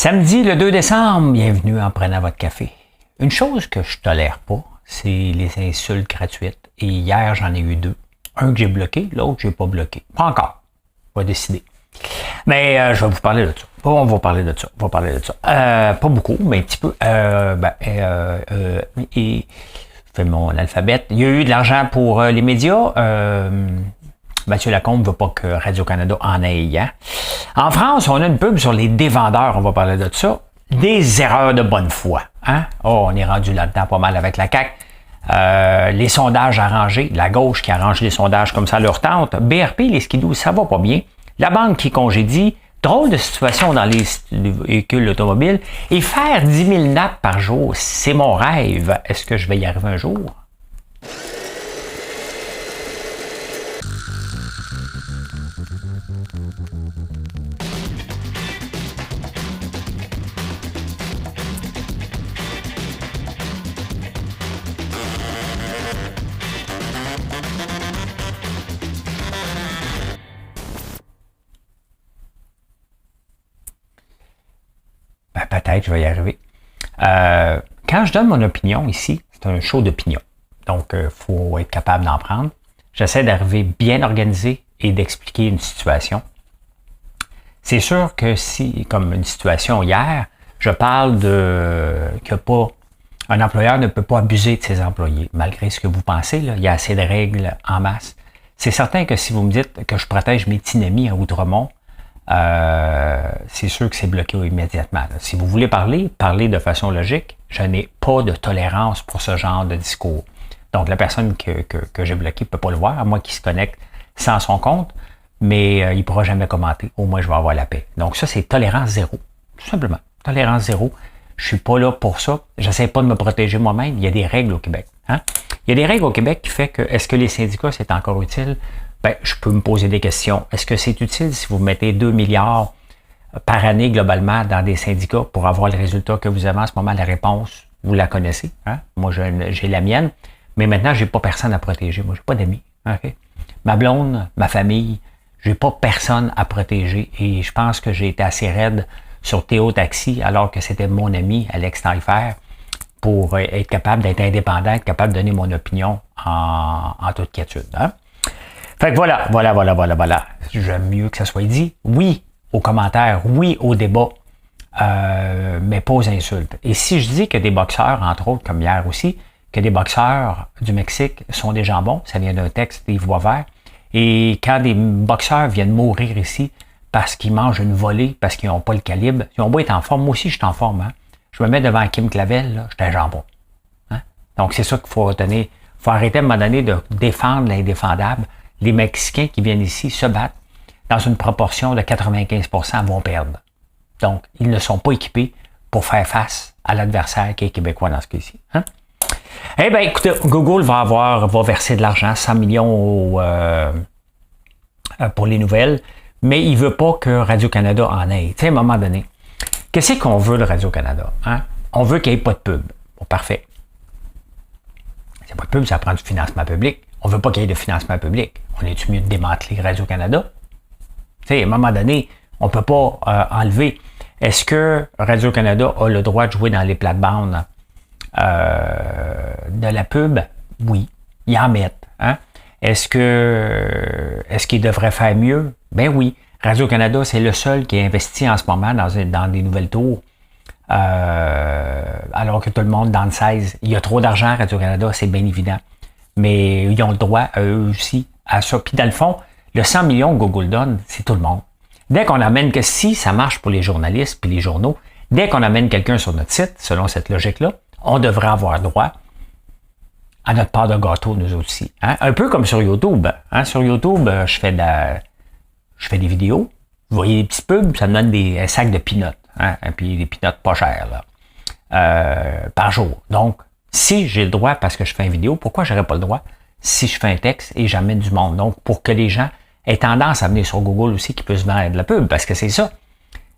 Samedi le 2 décembre, bienvenue en prenant votre café. Une chose que je tolère pas, c'est les insultes gratuites. Et hier, j'en ai eu deux. Un que j'ai bloqué, l'autre que j'ai pas bloqué. Pas encore. On va décider. Mais je vais vous parler de ça. On va parler de ça. Pas beaucoup, mais un petit peu. Et je fais mon alphabet. Il y a eu de l'argent pour les médias. Mathieu Lacombe ne veut pas que Radio-Canada en ait. Hein? En France, on a une pub sur les dévendeurs, on va parler de ça. Des erreurs de bonne foi. Hein? Oh, on est rendu là-dedans pas mal avec la CAQ. Les sondages arrangés, la gauche qui arrange les sondages comme ça leur tente. BRP, les skidoo, ça va pas bien. La banque qui congédie. Drôle de situation dans les véhicules automobiles. Et faire 10 000 nappes par jour, c'est mon rêve. Est-ce que je vais y arriver un jour? Peut-être, je vais y arriver. Quand je donne mon opinion ici, c'est un show d'opinion. Donc, il faut être capable d'en prendre. J'essaie d'arriver bien organisé et d'expliquer une situation. C'est sûr que si, comme une situation hier, je parle un employeur ne peut pas abuser de ses employés. Malgré ce que vous pensez, là, il y a assez de règles en masse. C'est certain que si vous me dites que je protège mes petits amis à Outremont, c'est sûr que c'est bloqué immédiatement. Là. Si vous voulez parler de façon logique, je n'ai pas de tolérance pour ce genre de discours. Donc, la personne que j'ai bloquée ne peut pas le voir, à moins qu'il se connecte sans son compte, mais il ne pourra jamais commenter. Au moins, je vais avoir la paix. Donc, ça, c'est tolérance zéro. Tout simplement. Tolérance zéro. Je suis pas là pour ça. J'essaie pas de me protéger moi-même. Il y a des règles au Québec. Hein? Il y a des règles au Québec qui fait que, est-ce que les syndicats, c'est encore utile? Ben, je peux me poser des questions. Est-ce que c'est utile si vous mettez 2 milliards par année globalement dans des syndicats pour avoir le résultat que vous avez en ce moment? La réponse, vous la connaissez. Hein? Moi, j'ai la mienne. Mais maintenant, j'ai pas personne à protéger. Moi, j'ai pas d'amis. Okay? Ma blonde, ma famille, j'ai pas personne à protéger. Et je pense que j'ai été assez raide sur Théo Taxi alors que c'était mon ami Alex Taillefer pour être capable d'être indépendant, être capable de donner mon opinion en toute quiétude. Hein? Fait que voilà. J'aime mieux que ça soit dit. Oui aux commentaires, oui au débat, mais pas aux insultes. Et si je dis que des boxeurs, entre autres, comme hier aussi, que des boxeurs du Mexique sont des jambons, ça vient d'un texte d'Yves Boisvert, et quand des boxeurs viennent mourir ici parce qu'ils mangent une volée, parce qu'ils n'ont pas le calibre, ils ont beau être en forme, moi aussi je suis en forme, hein? Je me mets devant Kim Clavel, là, je suis un jambon. Hein? Donc c'est ça qu'il faut retenir. Il faut arrêter à un moment donné de défendre l'indéfendable. Les Mexicains qui viennent ici se battent dans une proportion de 95% vont perdre. Donc, ils ne sont pas équipés pour faire face à l'adversaire qui est québécois dans ce cas-ci. Hein? Eh bien, écoutez, Google va verser de l'argent, 100 millions pour les nouvelles, mais il ne veut pas que Radio-Canada en ait. Tu sais, à un moment donné, qu'est-ce qu'on veut de Radio-Canada? Hein? On veut qu'il n'y ait pas de pub. Bon, parfait. C'est pas de pub, ça prend du financement public. On ne veut pas qu'il y ait de financement public. On est-tu mieux de démanteler Radio-Canada? Tu sais, à un moment donné, on ne peut pas enlever. Est-ce que Radio-Canada a le droit de jouer dans les plates-bandes de la pub? Oui. Ils en mettent. Hein? Est-ce qu'ils devraient faire mieux? Ben oui. Radio-Canada, c'est le seul qui investit en ce moment dans des nouvelles tours. Alors que tout le monde dans le 16. Il y a trop d'argent à Radio-Canada, c'est bien évident. Mais ils ont le droit, eux aussi, à ça. Puis dans le fond, le 100 millions que Google donne, c'est tout le monde. Dès qu'on amène que si ça marche pour les journalistes puis les journaux, dès qu'on amène quelqu'un sur notre site, selon cette logique-là, on devrait avoir droit à notre part de gâteau, nous aussi. Hein? Un peu comme sur YouTube. Hein? Sur YouTube, je fais des vidéos. Vous voyez des petits pubs, ça me donne des sacs de peanuts. Hein? Et puis des peanuts pas chers, là, par jour. Donc, si j'ai le droit parce que je fais une vidéo, pourquoi j'aurais pas le droit si je fais un texte et j'amène du monde? Donc, pour que les gens aient tendance à venir sur Google aussi, qu'ils puissent vendre de la pub, parce que c'est ça.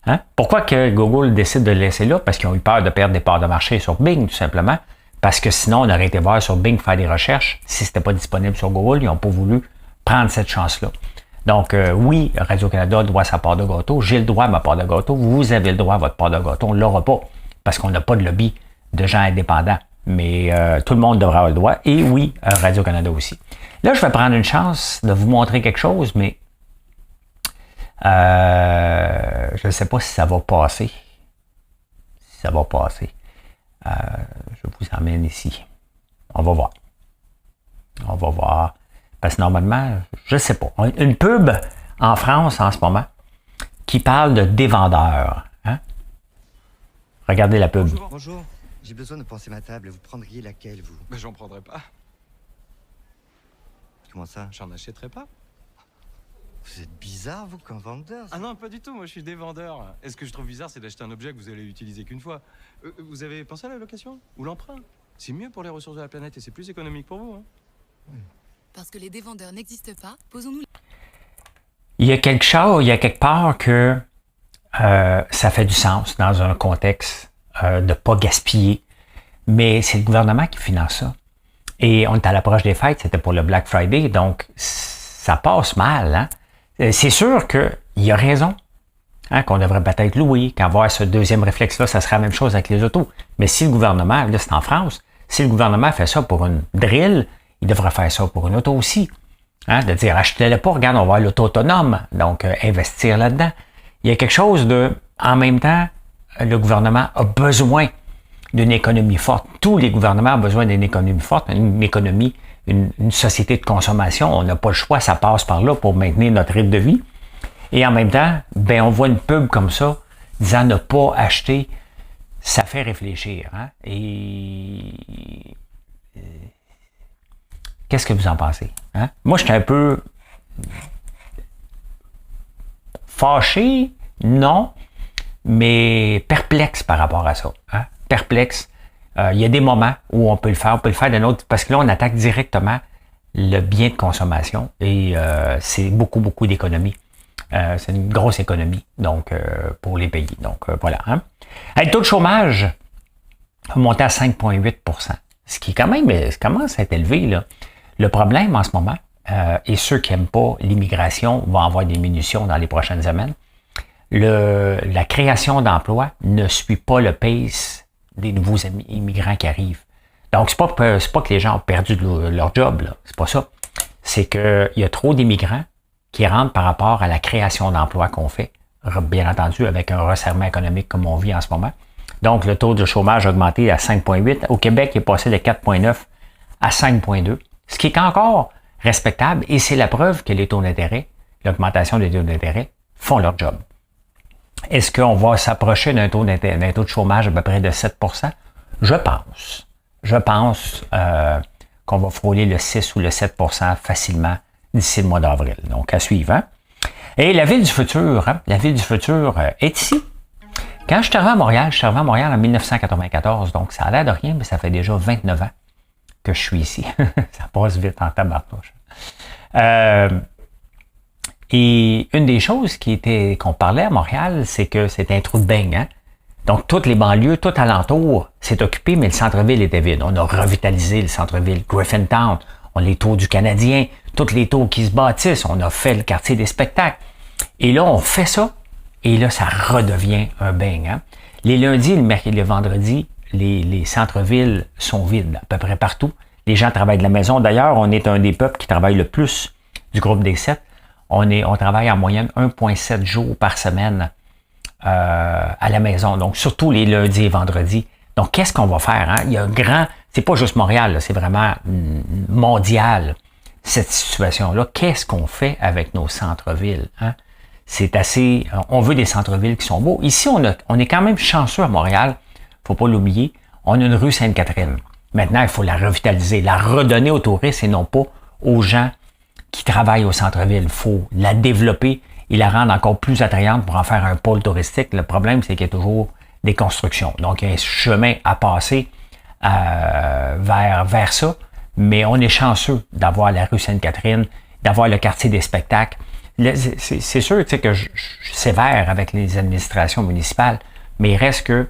Hein? Pourquoi que Google décide de le laisser là? Parce qu'ils ont eu peur de perdre des parts de marché sur Bing, tout simplement. Parce que sinon, on aurait été voir sur Bing faire des recherches. Si c'était pas disponible sur Google, ils n'ont pas voulu prendre cette chance-là. Donc, oui, Radio-Canada doit sa part de gâteau. J'ai le droit à ma part de gâteau. Vous avez le droit à votre part de gâteau. On ne l'aura pas parce qu'on n'a pas de lobby de gens indépendants. Mais tout le monde devra avoir le droit. Et oui, Radio-Canada aussi. Là, je vais prendre une chance de vous montrer quelque chose, mais je ne sais pas si ça va passer. Si ça va passer. Je vous emmène ici. On va voir. On va voir. Parce que normalement, je ne sais pas. Une pub en France en ce moment qui parle de dévendeurs. Hein? Regardez la pub. Bonjour. Bonjour. J'ai besoin de penser ma table. Vous prendriez laquelle, vous? Mais j'en prendrai pas. Comment ça? J'en achèterai pas. Vous êtes bizarre, vous, comme vendeur. Ah non, pas du tout. Moi, je suis des vendeurs. Et ce que je trouve bizarre, c'est d'acheter un objet que vous allez utiliser qu'une fois. Vous avez pensé à la location ou l'emprunt? C'est mieux pour les ressources de la planète et c'est plus économique pour vous. Hein. Oui. Parce que les dévendeurs n'existent pas, posons-nous... Il y a quelque chose, il y a quelque part que ça fait du sens dans un contexte de ne pas gaspiller. Mais c'est le gouvernement qui finance ça. Et on est à l'approche des fêtes, c'était pour le Black Friday, donc ça passe mal. Hein? C'est sûr qu'il y a raison, hein, qu'on devrait peut-être louer, qu'avoir ce deuxième réflexe-là, ça sera la même chose avec les autos. Mais si le gouvernement, là c'est en France, si le gouvernement fait ça pour une drill, il devrait faire ça pour une auto aussi. Hein, de dire, achetez-le pas, regarde, on va avoir l'auto autonome. Donc, investir là-dedans. Il y a quelque chose de, en même temps, le gouvernement a besoin d'une économie forte. Tous les gouvernements ont besoin d'une économie forte, une économie, une société de consommation. On n'a pas le choix, ça passe par là pour maintenir notre rythme de vie. Et en même temps, ben, on voit une pub comme ça, disant ne pas acheter. Ça fait réfléchir. Hein? Et qu'est-ce que vous en pensez? Hein? Moi, j'étais un peu fâché, non, mais perplexe par rapport à ça. Hein? Perplexe. Il y a des moments où on peut le faire d'un autre, parce que là, on attaque directement le bien de consommation et c'est beaucoup, beaucoup d'économies. C'est une grosse économie, donc, pour les pays. Donc, voilà. Hein? Le taux de chômage a monté à 5,8 %, ce qui, quand même, commence à être élevé, là. Le problème en ce moment, et ceux qui n'aiment pas l'immigration vont avoir des diminutions dans les prochaines semaines, la création d'emplois ne suit pas le pace des nouveaux immigrants qui arrivent. Donc, c'est pas que les gens ont perdu leur job, là. C'est pas ça. C'est qu'il y a trop d'immigrants qui rentrent par rapport à la création d'emplois qu'on fait, bien entendu, avec un resserrement économique comme on vit en ce moment. Donc, le taux de chômage a augmenté à 5,8. Au Québec, il est passé de 4,9 à 5,2. Ce qui est encore respectable, et c'est la preuve que les taux d'intérêt, l'augmentation des taux d'intérêt, font leur job. Est-ce qu'on va s'approcher d'un taux de chômage à peu près de 7 %? Je pense. Je pense qu'on va frôler le 6 ou le 7 % facilement d'ici le mois d'avril. Donc, à suivre. Hein? Et la ville du futur, hein? La ville du futur est ici. Quand je suis arrivé à Montréal en 1994, donc ça a l'air de rien, mais ça fait déjà 29 ans que je suis ici. Ça passe vite en tabarnouche. Et une des choses qu'on parlait à Montréal, c'est que c'était un trou de beigne. Hein? Donc, toutes les banlieues, tout alentour, c'est occupé, mais le centre-ville était vide. On a revitalisé le centre-ville, Griffintown, on a les tours du Canadien, toutes les tours qui se bâtissent, on a fait le quartier des spectacles. Et là, on fait ça, et là, ça redevient un beigne. Hein? Les lundis, le mercredi, le vendredi, les centres-villes sont vides à peu près partout. Les gens travaillent de la maison. D'ailleurs, on est un des peuples qui travaille le plus du groupe des 7. On travaille en moyenne 1,7 jours par semaine à la maison. Donc, surtout les lundis et vendredis. Donc, qu'est-ce qu'on va faire? Hein? Il y a un grand... C'est pas juste Montréal, là, c'est vraiment mondial, cette situation-là. Qu'est-ce qu'on fait avec nos centres-villes? Hein? C'est assez... On veut des centres-villes qui sont beaux. Ici, on est quand même chanceux à Montréal. Faut pas l'oublier. On a une rue Sainte-Catherine. Maintenant, il faut la revitaliser, la redonner aux touristes et non pas aux gens qui travaillent au centre-ville. Il faut la développer et la rendre encore plus attrayante pour en faire un pôle touristique. Le problème, c'est qu'il y a toujours des constructions. Donc, il y a un chemin à passer vers ça. Mais on est chanceux d'avoir la rue Sainte-Catherine, d'avoir le quartier des spectacles. C'est sûr que je suis sévère avec les administrations municipales, mais il reste que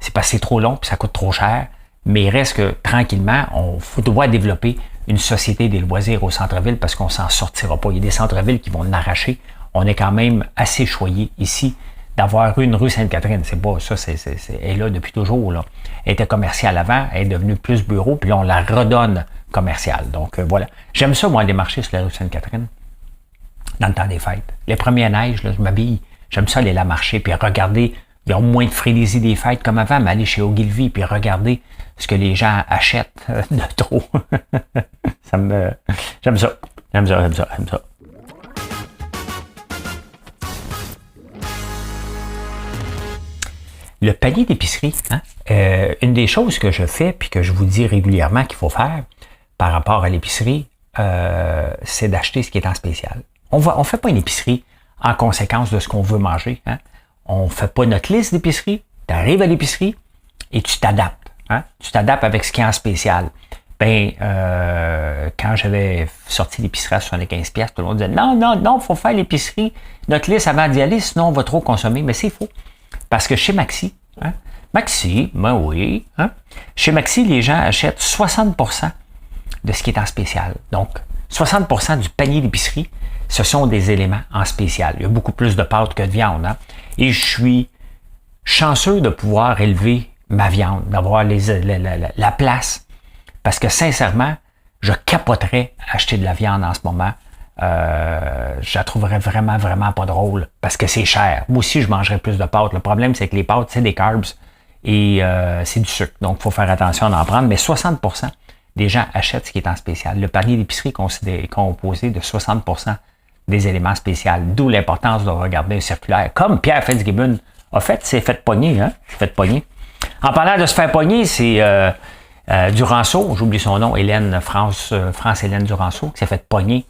c'est parce que c'est trop long et ça coûte trop cher. Mais il reste que, tranquillement, on doit développer une société des loisirs au centre-ville parce qu'on s'en sortira pas. Il y a des centres-villes qui vont l'arracher. On est quand même assez choyé ici d'avoir une rue Sainte-Catherine. C'est pas ça, elle est là depuis toujours. Là. Elle était commerciale avant, elle est devenue plus bureau, puis là, on la redonne commerciale. Donc, voilà. J'aime ça, moi, aller marcher sur la rue Sainte-Catherine dans le temps des fêtes. Les premières neiges, là, je m'habille. J'aime ça aller la marcher, puis regarder. Il y a moins de frénésie des fêtes comme avant, mais aller chez Ogilvy, puis regarder ce que les gens achètent de trop. J'aime ça. J'aime ça. Le panier d'épicerie, hein? Une des choses que je fais puis que je vous dis régulièrement qu'il faut faire par rapport à l'épicerie, c'est d'acheter ce qui est en spécial. On fait pas une épicerie en conséquence de ce qu'on veut manger. Hein? On fait pas notre liste d'épicerie. Tu arrives à l'épicerie et tu t'adaptes. Hein? Tu t'adaptes avec ce qui est en spécial. Quand j'avais sorti l'épicerie à 75$, tout le monde disait non, faut faire l'épicerie, notre liste avant d'y aller, sinon on va trop consommer. Mais c'est faux. Parce que chez Maxi, hein, ben oui, hein, chez Maxi, les gens achètent 60% de ce qui est en spécial. Donc, 60% du panier d'épicerie, ce sont des éléments en spécial. Il y a beaucoup plus de pâtes que de viande. Hein, et je suis chanceux de pouvoir élever ma viande, d'avoir la place. Parce que sincèrement, je capoterais à acheter de la viande en ce moment. Je la trouverais vraiment, vraiment pas drôle parce que c'est cher. Moi aussi, je mangerais plus de pâtes. Le problème, c'est que les pâtes, c'est des carbs et c'est du sucre. Donc, il faut faire attention à en prendre. Mais 60% des gens achètent ce qui est en spécial. Le panier d'épicerie est composé de 60% des éléments spéciaux. D'où l'importance de regarder un circulaire. Comme Pierre Fitzgibbon a fait, c'est fait pogner. Hein? C'est fait pogner. En parlant de se faire pogner, c'est Duranceau, j'oublie son nom, France-Hélène Duranceau, qui s'est fait pogner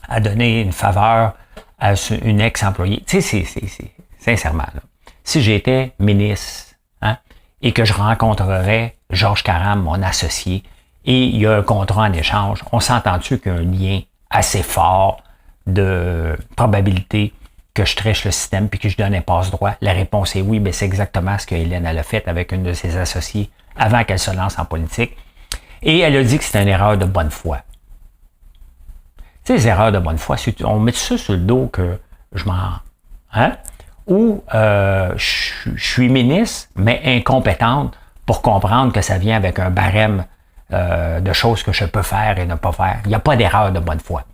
à donner une faveur à une ex-employée. Tu sais, c'est sincèrement, là, si j'étais ministre, hein, et que je rencontrerais Georges Caram, mon associé, et il y a un contrat en échange, on s'entend-tu qu'il y a un lien assez fort de probabilité que je triche le système puis que je donne un passe-droit? La réponse est oui, mais c'est exactement ce que Hélène elle a fait avec une de ses associées avant qu'elle se lance en politique. Et elle a dit que c'était une erreur de bonne foi. Tu sais, les erreurs de bonne foi, on met ça sur le dos que je m'en... Hein? Ou je suis ministre, mais incompétente pour comprendre que ça vient avec un barème de choses que je peux faire et ne pas faire. Il n'y a pas d'erreur de bonne foi.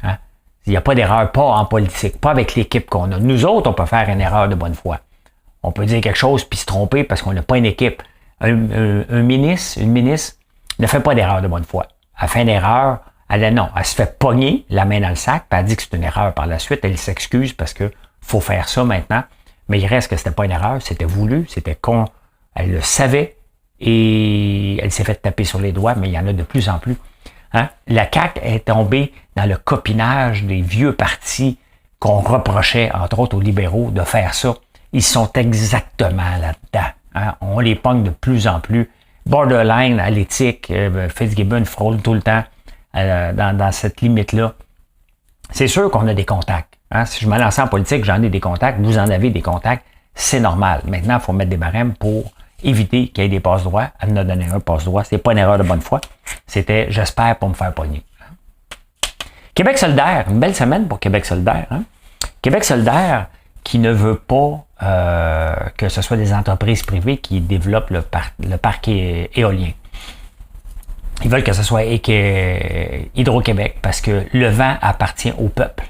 Hein? Il n'y a pas d'erreur, pas en politique, pas avec l'équipe qu'on a. Nous autres, on peut faire une erreur de bonne foi. On peut dire quelque chose puis se tromper parce qu'on n'a pas une équipe. Un ministre, une ministre ne fait pas d'erreur de bonne foi. Elle fait une erreur, elle se fait pogner la main dans le sac, puis elle dit que c'est une erreur par la suite, elle s'excuse parce que faut faire ça maintenant, mais il reste que c'était pas une erreur, c'était voulu, c'était con, elle le savait et elle s'est fait taper sur les doigts, mais il y en a de plus en plus. Hein? La CAQ est tombée dans le copinage des vieux partis qu'on reprochait, entre autres aux libéraux, de faire ça. Ils sont exactement là-dedans. Hein? On les pogne de plus en plus. Borderline à l'éthique, Fitzgibbon frôle tout le temps dans cette limite-là. C'est sûr qu'on a des contacts. Hein? Si je me lance en politique, j'en ai des contacts, vous en avez des contacts, c'est normal. Maintenant, il faut mettre des barèmes pour éviter qu'il y ait des passe-droits. Elle en a donné un passe-droit. C'est pas une erreur de bonne foi. C'était, j'espère, pour me faire pogner. Québec solidaire, une belle semaine pour Québec solidaire. Hein? Québec solidaire qui ne veut pas que ce soit des entreprises privées qui développent le parc éolien. Ils veulent que ce soit Hydro-Québec parce que le vent appartient au peuple.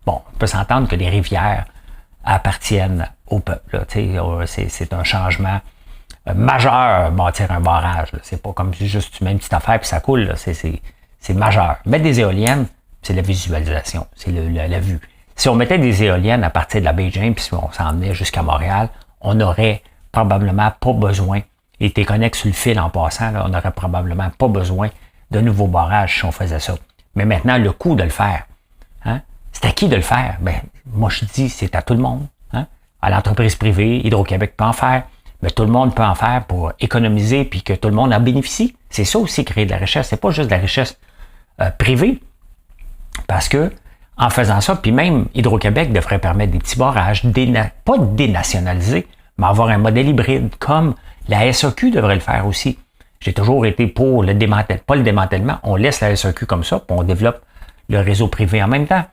Bon, on peut s'entendre que les rivières appartiennent au peuple. Là, c'est un changement majeur, bâtir un barrage. Là. C'est pas comme si juste tu mets une petite affaire puis ça coule. Là. C'est majeur. Mettre des éoliennes, c'est la visualisation, c'est la vue. Si on mettait des éoliennes à partir de la baie James puis si on s'en venait jusqu'à Montréal, on n'aurait probablement pas besoin, et t'es connecté sur le fil en passant, là, on n'aurait probablement pas besoin de nouveaux barrages si on faisait ça. Mais maintenant, le coût de le faire, hein, c'est à qui de le faire? Ben, moi, je dis, c'est à tout le monde. Hein? À l'entreprise privée, Hydro-Québec peut en faire, mais tout le monde peut en faire pour économiser puis que tout le monde en bénéficie. C'est ça aussi, créer de la richesse. C'est pas juste de la richesse privée. Parce que, en faisant ça, puis même Hydro-Québec devrait permettre des petits barrages, pas dénationalisés, mais avoir un modèle hybride, comme la SAQ devrait le faire aussi. J'ai toujours été pour le démantèlement, pas le démantèlement, on laisse la SAQ comme ça, puis on développe le réseau privé en même temps.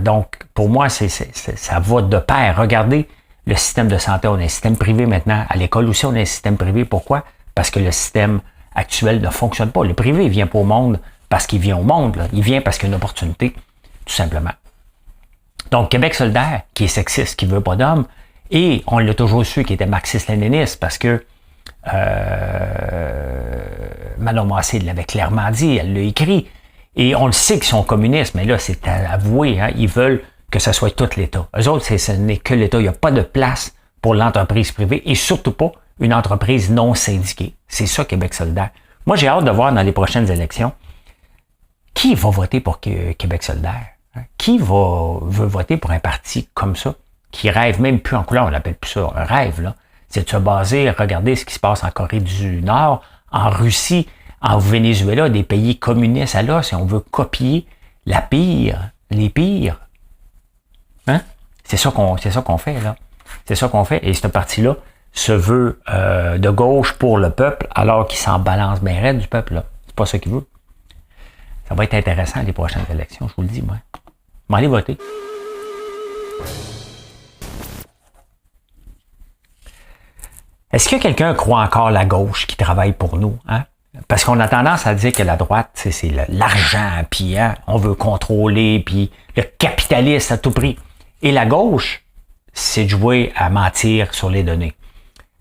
Donc, pour moi, ça va de pair. Regardez le système de santé, on a un système privé maintenant. À l'école aussi, on a un système privé. Pourquoi? Parce que le système actuel ne fonctionne pas. Le privé, il vient pas au monde parce qu'il vient au monde. Là. Il vient parce qu'il y a une opportunité, tout simplement. Donc, Québec solidaire, qui est sexiste, qui veut pas d'hommes, et on l'a toujours su, qui était marxiste-léniniste, parce que Manon Massé l'avait clairement dit, elle l'a écrit, et on le sait qu'ils sont communistes, mais là, c'est avoué, hein, ils veulent que ce soit tout l'État. Eux autres, ce n'est que l'État. Il n'y a pas de place pour l'entreprise privée et surtout pas une entreprise non syndiquée. C'est ça, Québec solidaire. Moi, j'ai hâte de voir dans les prochaines élections qui va voter pour Québec solidaire. Hein? Qui veut voter pour un parti comme ça, qui rêve même plus en couleur, on l'appelle plus ça un rêve, là. C'est de se baser, regarder ce qui se passe en Corée du Nord, en Russie, en Venezuela, des pays communistes à l'os, et on veut copier les pires. Hein? C'est ça qu'on fait, là. C'est ça qu'on fait. Et ce parti-là se veut de gauche pour le peuple, alors qu'il s'en balance bien raide du peuple, là. C'est pas ça qu'il veut. Ça va être intéressant les prochaines élections, je vous le dis, moi. Je vais aller voter. Est-ce que quelqu'un croit encore la gauche qui travaille pour nous? Hein? Parce qu'on a tendance à dire que la droite, c'est l'argent, puis hein, on veut contrôler, puis le capitaliste à tout prix. Et la gauche, c'est de jouer à mentir sur les données.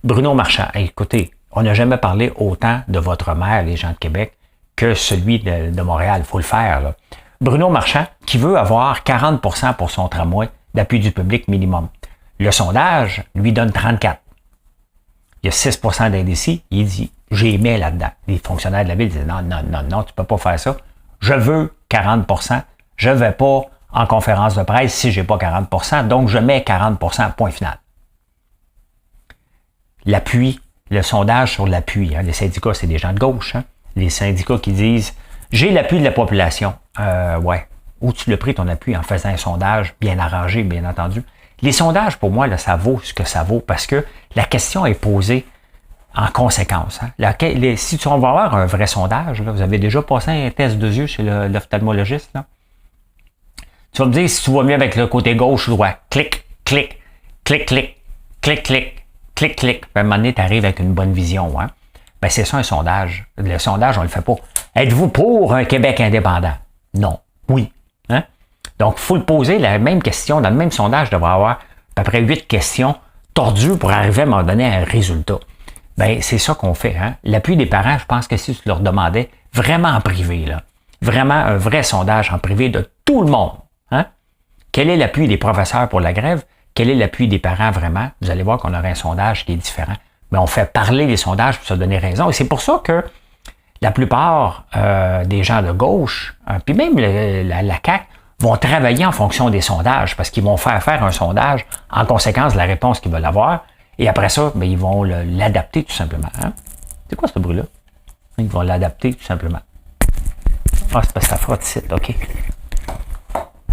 Bruno Marchand, écoutez, on n'a jamais parlé autant de votre maire, les gens de Québec, que celui de Montréal. Il faut le faire, là. Bruno Marchand, qui veut avoir 40% pour son tramway d'appui du public minimum. Le sondage lui donne 34%. Il y a 6% d'indécis. Il dit, j'ai aimé là-dedans. Les fonctionnaires de la ville disent, non, tu peux pas faire ça. Je veux 40%. Je vais pas en conférence de presse si j'ai pas 40%. Donc, je mets 40%, point final. L'appui, le sondage sur l'appui. Hein, les syndicats, c'est des gens de gauche. Hein, les syndicats qui disent, j'ai l'appui de la population. Ouais. Où tu l'as pris ton appui en faisant un sondage bien arrangé, bien entendu. Les sondages, pour moi, là, ça vaut ce que ça vaut parce que la question est posée en conséquence. Hein. Si on va avoir un vrai sondage, là, vous avez déjà passé un test de yeux chez l'ophtalmologiste, là. Tu vas me dire si tu vois mieux avec le côté gauche ou droit. Clic, clic, clic, clic, clic, clic, clic, clic. Puis à un moment donné, tu arrives avec une bonne vision. Hein. Ben, c'est ça un sondage. Le sondage, on le fait pas. Êtes-vous pour un Québec indépendant? Non. Oui. Hein? Donc, il faut le poser la même question. Dans le même sondage, il devrait y avoir à peu près 8 questions tordues pour arriver à m'en donner un résultat. Ben, c'est ça qu'on fait. Hein? L'appui des parents, je pense que si tu leur demandais vraiment en privé, là, vraiment un vrai sondage en privé de tout le monde, hein? Quel est l'appui des professeurs pour la grève? Quel est l'appui des parents vraiment? Vous allez voir qu'on aurait un sondage qui est différent. Mais on fait parler les sondages pour se donner raison. Et c'est pour ça que la plupart des gens de gauche, puis même la CAQ, vont travailler en fonction des sondages parce qu'ils vont faire un sondage en conséquence de la réponse qu'ils veulent avoir. Et après ça, ben, ils vont l'adapter tout simplement. Hein? C'est quoi ce bruit-là? Ils vont l'adapter tout simplement. Ah, c'est parce que ça frotte ici, OK.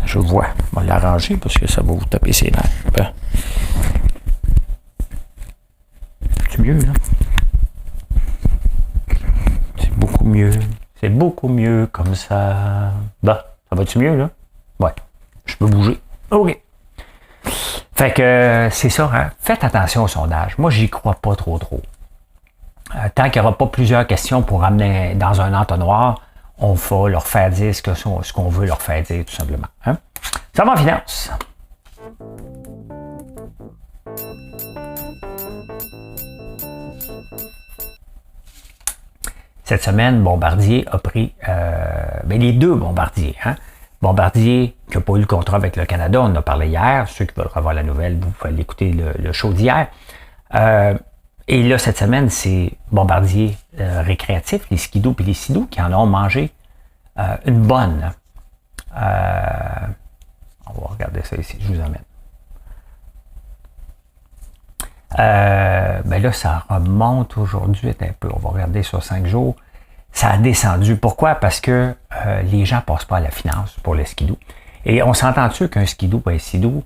Je vois. On va l'arranger parce que ça va vous taper ses nerfs. C'est mieux, là. C'est beaucoup mieux. C'est beaucoup mieux comme ça. Bah, ça va-tu mieux, là? Ouais. Je peux bouger. OK. Fait que c'est ça, hein? Faites attention au sondage. Moi, j'y crois pas trop. Tant qu'il n'y aura pas plusieurs questions pour amener dans un entonnoir, on va leur faire dire ce qu'on veut leur faire dire, tout simplement. Hein? Ça va en finance. Cette semaine, Bombardier a pris les deux Bombardiers. Hein? Bombardier qui n'a pas eu le contrat avec le Canada, on en a parlé hier. Ceux qui veulent revoir la nouvelle, vous pouvez aller écouter le show d'hier. Et là, cette semaine, c'est Bombardier récréatif, les skidoo et les sidou qui en ont mangé une bonne. On va regarder ça ici, je vous emmène. Ben là, ça remonte aujourd'hui un peu. On va regarder sur 5 jours. Ça a descendu. Pourquoi? Parce que les gens ne passent pas à la finance pour le skidoo. Et on s'entend-tu qu'un skidoo ou un sidou,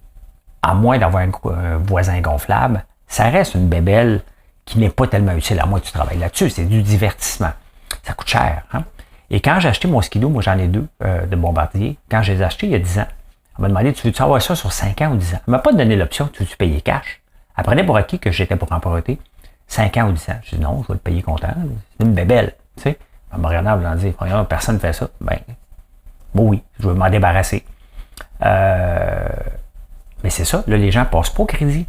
à moins d'avoir un voisin gonflable, ça reste une bébelle qui n'est pas tellement utile, à moi tu travailles là-dessus, c'est du divertissement. Ça coûte cher. Hein? Et quand j'ai acheté mon skidoo, moi j'en ai 2 de Bombardier, quand je les ai achetés il y a 10 ans, on m'a demandé, tu veux-tu avoir ça sur 5 ans ou 10 ans? Elle m'a pas donné l'option, tu veux-tu payer cash? Elle prenait pour acquis que j'étais pour emprunter 5 ans ou 10 ans. Je dis non, je vais le payer comptant. C'est une bébelle. Tu sais? Elle m'a regardé en voulant dire, personne ne fait ça. Ben, bon, oui, je veux m'en débarrasser. Mais c'est ça, là, les gens ne passent pas au crédit.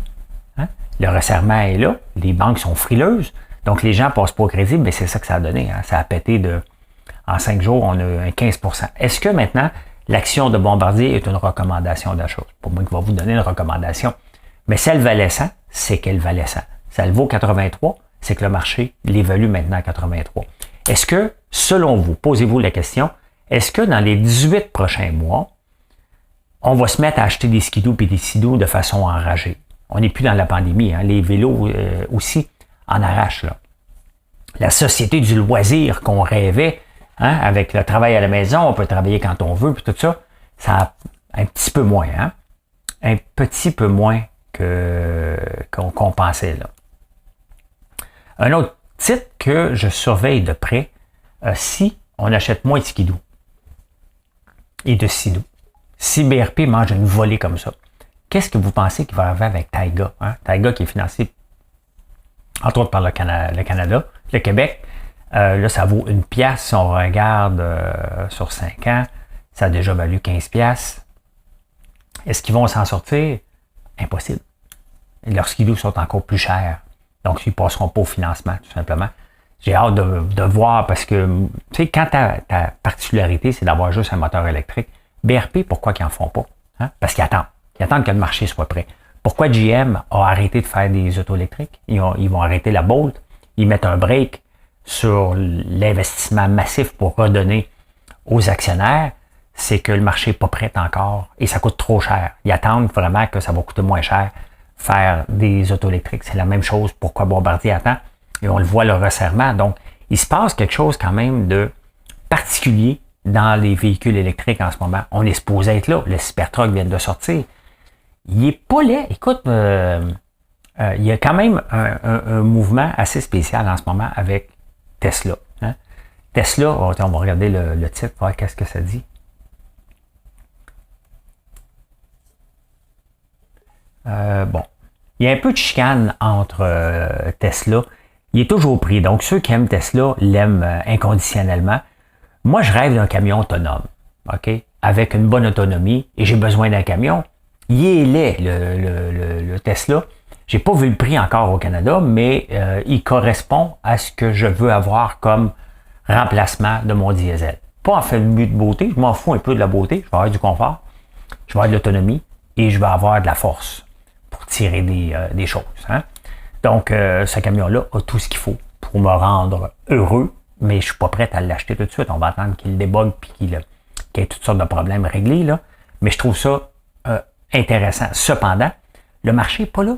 Hein? Le resserrement est là, les banques sont frileuses, donc les gens ne passent pas au crédit, mais c'est ça que ça a donné. Hein? Ça a pété en 5 jours, on a un 15%. Est-ce que maintenant, l'action de Bombardier est une recommandation d'achat? Pour moi, qui va vous donner une recommandation. Mais si elle valait 100, c'est qu'elle valait 100. Si elle vaut 83, c'est que le marché l'évalue maintenant à 83. Est-ce que, selon vous, posez-vous la question, est-ce que dans les 18 prochains mois, on va se mettre à acheter des skidoo et des sidoux de façon enragée? On n'est plus dans la pandémie. Hein? Les vélos aussi en arrachent. Là. La société du loisir qu'on rêvait, hein? Avec le travail à la maison, on peut travailler quand on veut, puis tout ça, ça a un petit peu moins. Hein? Un petit peu moins qu'on pensait. Là. Un autre titre que je surveille de près, si on achète moins de skidoo et de sidou. Si BRP mange une volée comme ça, qu'est-ce que vous pensez qu'il va arriver avec Taiga? Hein? Taiga qui est financé, entre autres par le Canada, le Québec. Là, ça vaut 1 pièce. Si on regarde sur 5 ans, ça a déjà valu 15 pièces. Est-ce qu'ils vont s'en sortir? Impossible. Leurs skidoo sont encore plus chers. Donc, ils ne passeront pas au financement, tout simplement. J'ai hâte de voir parce que, tu sais, quand ta particularité, c'est d'avoir juste un moteur électrique, BRP, pourquoi qu'ils n'en font pas? Hein? Parce qu'ils attendent. Ils attendent que le marché soit prêt. Pourquoi GM a arrêté de faire des autos électriques? Ils vont arrêter la Bolt. Ils mettent un break sur l'investissement massif pour redonner aux actionnaires. C'est que le marché n'est pas prêt encore et ça coûte trop cher. Ils attendent vraiment que ça va coûter moins cher faire des autos électriques. C'est la même chose. Pourquoi Bombardier attend? Et on le voit, le resserrement. Donc, il se passe quelque chose quand même de particulier dans les véhicules électriques en ce moment. On est supposé être là. Le Cybertruck vient de sortir. Il n'est pas laid. Écoute, il y a quand même un mouvement assez spécial en ce moment avec Tesla. Hein? Tesla, on va regarder le titre, voir qu'est-ce que ça dit. Bon. Il y a un peu de chicane entre Tesla. Il est toujours pris. Donc, ceux qui aiment Tesla l'aiment inconditionnellement. Moi, je rêve d'un camion autonome. OK? Avec une bonne autonomie. Et j'ai besoin d'un camion. Il est laid, le Tesla. J'ai pas vu le prix encore au Canada, mais il correspond à ce que je veux avoir comme remplacement de mon diesel. Pas en fait de beauté. Je m'en fous un peu de la beauté. Je vais avoir du confort. Je vais avoir de l'autonomie. Et je vais avoir de la force pour tirer des choses. Hein? Donc, ce camion-là a tout ce qu'il faut pour me rendre heureux, mais je ne suis pas prêt à l'acheter tout de suite. On va attendre qu'il débogue et qu'il ait toutes sortes de problèmes réglés. Là. Mais je trouve ça intéressant. Cependant, le marché n'est pas là.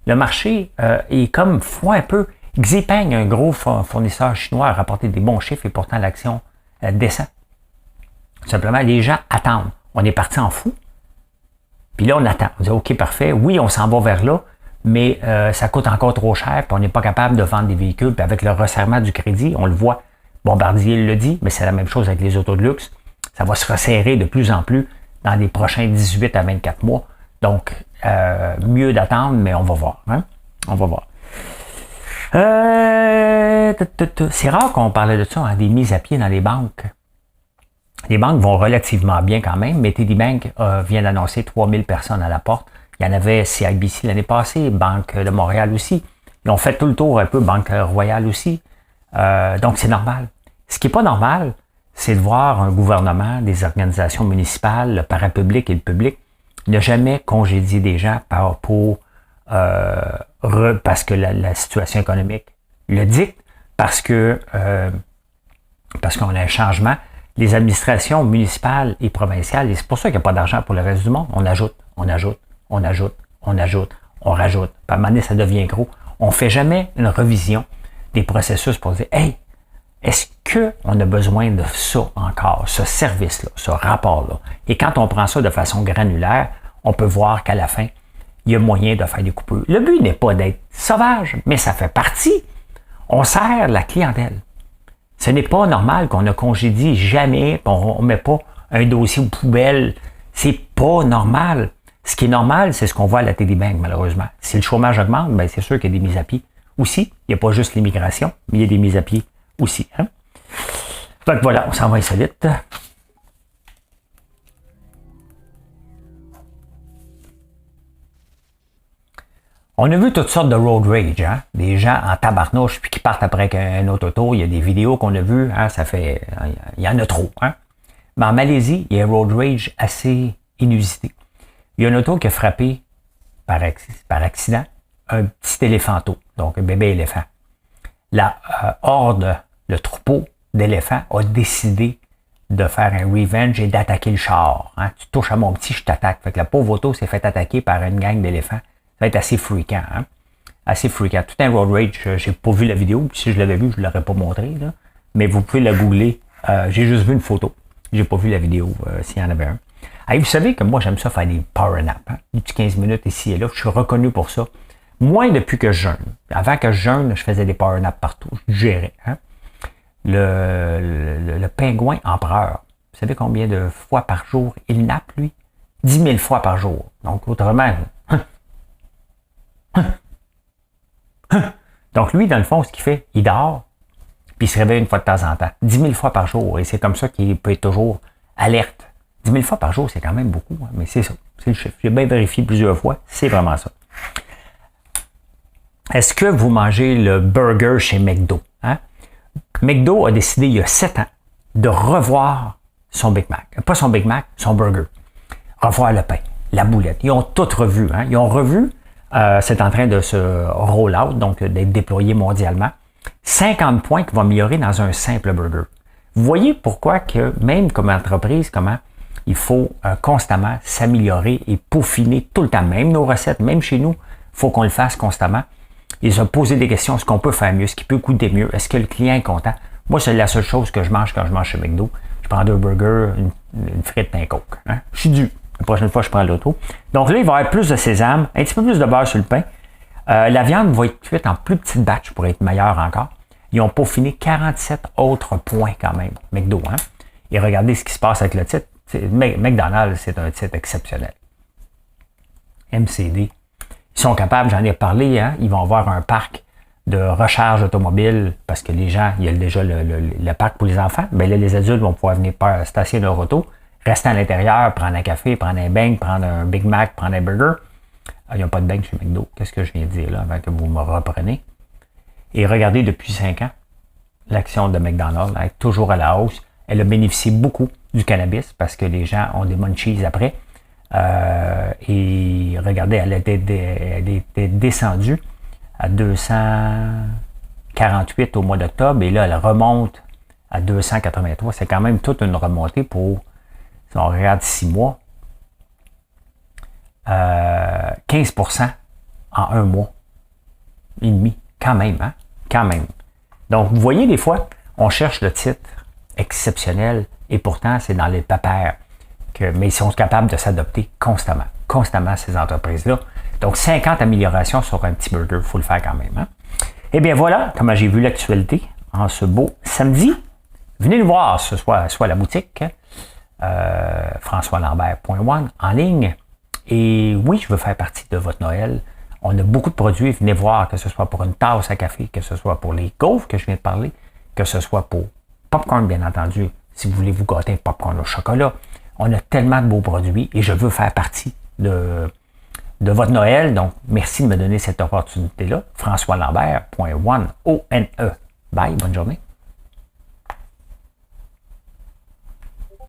Le marché est comme froid un peu. Xpeng, un gros fournisseur chinois, a rapporté des bons chiffres et pourtant l'action descend. Tout simplement, les gens attendent. On est parti en fou. Puis là, on attend. On dit, OK, parfait. Oui, on s'en va vers là, mais ça coûte encore trop cher, puis on n'est pas capable de vendre des véhicules. Puis avec le resserrement du crédit, on le voit. Bombardier le dit, mais c'est la même chose avec les autos de luxe. Ça va se resserrer de plus en plus dans les prochains 18 à 24 mois. Donc, mieux d'attendre, mais on va voir. Hein? On va voir. C'est rare qu'on parlait de ça, hein, des mises à pied dans les banques. Les banques vont relativement bien quand même, mais TD Bank vient d'annoncer 3000 personnes à la porte. Il y en avait CIBC l'année passée, Banque de Montréal aussi. Ils ont fait tout le tour un peu, Banque Royale aussi. Donc, c'est normal. Ce qui n'est pas normal, c'est de voir un gouvernement, des organisations municipales, le parapublic et le public, ne jamais congédier des gens parce que la situation économique le dicte, parce qu'on a un changement. Les administrations municipales et provinciales, et c'est pour ça qu'il n'y a pas d'argent pour le reste du monde, on ajoute, on rajoute. Puis à un moment donné, ça devient gros. On ne fait jamais une revision des processus pour dire, hey, est-ce qu'on a besoin de ça encore, ce service-là, ce rapport-là? Et quand on prend ça de façon granulaire, on peut voir qu'à la fin, il y a moyen de faire des coupures. Le but n'est pas d'être sauvage, mais ça fait partie. On sert la clientèle. Ce n'est pas normal qu'on ne congédie jamais, on ne met pas un dossier aux poubelles. C'est pas normal. Ce qui est normal, c'est ce qu'on voit à la TD Bank, malheureusement. Si le chômage augmente, ben c'est sûr qu'il y a des mises à pied aussi. Il n'y a pas juste l'immigration, mais il y a des mises à pied aussi. Hein? Donc voilà, on s'en va insolite. On a vu toutes sortes de road rage, hein? Des gens en tabarnouche puis qui partent après un autre auto. Il y a des vidéos qu'on a vues, hein? Il y en a trop. Hein? Mais en Malaisie, il y a un road rage assez inusité. Il y a une auto qui a frappé par accident un petit éléphanteau, donc un bébé éléphant. La horde, le troupeau d'éléphants a décidé de faire un revenge et d'attaquer le char. Hein? Tu touches à mon petit, je t'attaque. Fait que la pauvre auto s'est fait attaquer par une gang d'éléphants. Ça va être assez fréquent. Hein? Assez fréquent. Tout un road rage. J'ai pas vu la vidéo. Si je l'avais vu, je ne l'aurais pas montré. Là. Mais vous pouvez la googler. J'ai juste vu une photo. J'ai pas vu la vidéo s'il y en avait un. Hey, vous savez que moi, j'aime ça faire des power naps. Hein? Des petits 15 minutes ici et là. Je suis reconnu pour ça. Moins depuis que je jeûne. Avant que je jeûne, je faisais des power naps partout. Je gérais. Hein? Le pingouin empereur. Vous savez combien de fois par jour il nappe, lui? 10 000 fois par jour. Donc, autrement... Donc, lui, dans le fond, ce qu'il fait, il dort, puis il se réveille une fois de temps en temps. 10 000 fois par jour. Et c'est comme ça qu'il peut être toujours alerte. 10 000 fois par jour, c'est quand même beaucoup. Hein, mais c'est ça. C'est le chiffre. J'ai bien vérifié plusieurs fois. C'est vraiment ça. Est-ce que vous mangez le burger chez McDo? Hein? McDo a décidé il y a 7 ans de revoir son Big Mac. Pas son Big Mac, son burger. Revoir le pain, la boulette. Ils ont tout revu. Hein? Ils ont revu, c'est en train de se roll out, donc d'être déployé mondialement. 50 points qui vont améliorer dans un simple burger. Vous voyez pourquoi que même comme entreprise, comment il faut constamment s'améliorer et peaufiner tout le temps. Même nos recettes, même chez nous, il faut qu'on le fasse constamment. Ils ont posé des questions, ce qu'on peut faire mieux, ce qui peut coûter mieux, est-ce que le client est content? Moi, c'est la seule chose que je mange quand je mange chez McDo. Je prends 2 burgers, une frite, un coke. Hein? Je suis dû. La prochaine fois, je prends l'auto. Donc là, il va y avoir plus de sésame, un petit peu plus de beurre sur le pain. La viande va être cuite en plus petite batch pour être meilleure encore. Ils ont peaufiné 47 autres points quand même, McDo. Hein? Et regardez ce qui se passe avec le titre. McDonald's, c'est un titre exceptionnel. MCD. Ils sont capables, j'en ai parlé, hein, ils vont avoir un parc de recharge automobile parce que les gens, il y a déjà le parc pour les enfants. Bien là, les adultes vont pouvoir venir stationner leur auto, rester à l'intérieur, prendre un café, prendre un bang, prendre un Big Mac, prendre un burger. Il n'y a pas de bang chez McDo. Qu'est-ce que je viens de dire là avant que vous me repreniez? Et regardez, depuis 5 ans, l'action de McDonald's est toujours à la hausse. Elle a bénéficié beaucoup du cannabis parce que les gens ont des munchies après. Et regardez, elle était descendue à 248 au mois d'octobre et là, elle remonte à 283. C'est quand même toute une remontée pour, si on regarde 6 mois, 15% en 1 mois et demi. Quand même, hein? Quand même. Donc, vous voyez, des fois, on cherche le titre exceptionnel et pourtant, c'est dans les papères. Mais ils sont capables de s'adopter constamment ces entreprises-là. Donc, 50 améliorations sur un petit burger, il faut le faire quand même. Hein? Eh bien voilà, comment j'ai vu l'actualité en ce beau samedi. Venez nous voir, ce soit à la boutique, françoislambert.one, en ligne. Et oui, je veux faire partie de votre Noël. On a beaucoup de produits, venez voir, que ce soit pour une tasse à café, que ce soit pour les gaufres que je viens de parler, que ce soit pour popcorn, bien entendu, si vous voulez vous gâter un popcorn au chocolat. On a tellement de beaux produits et je veux faire partie de votre Noël. Donc, merci de me donner cette opportunité-là. françoislambert.one, O-N-E. Bye, bonne journée.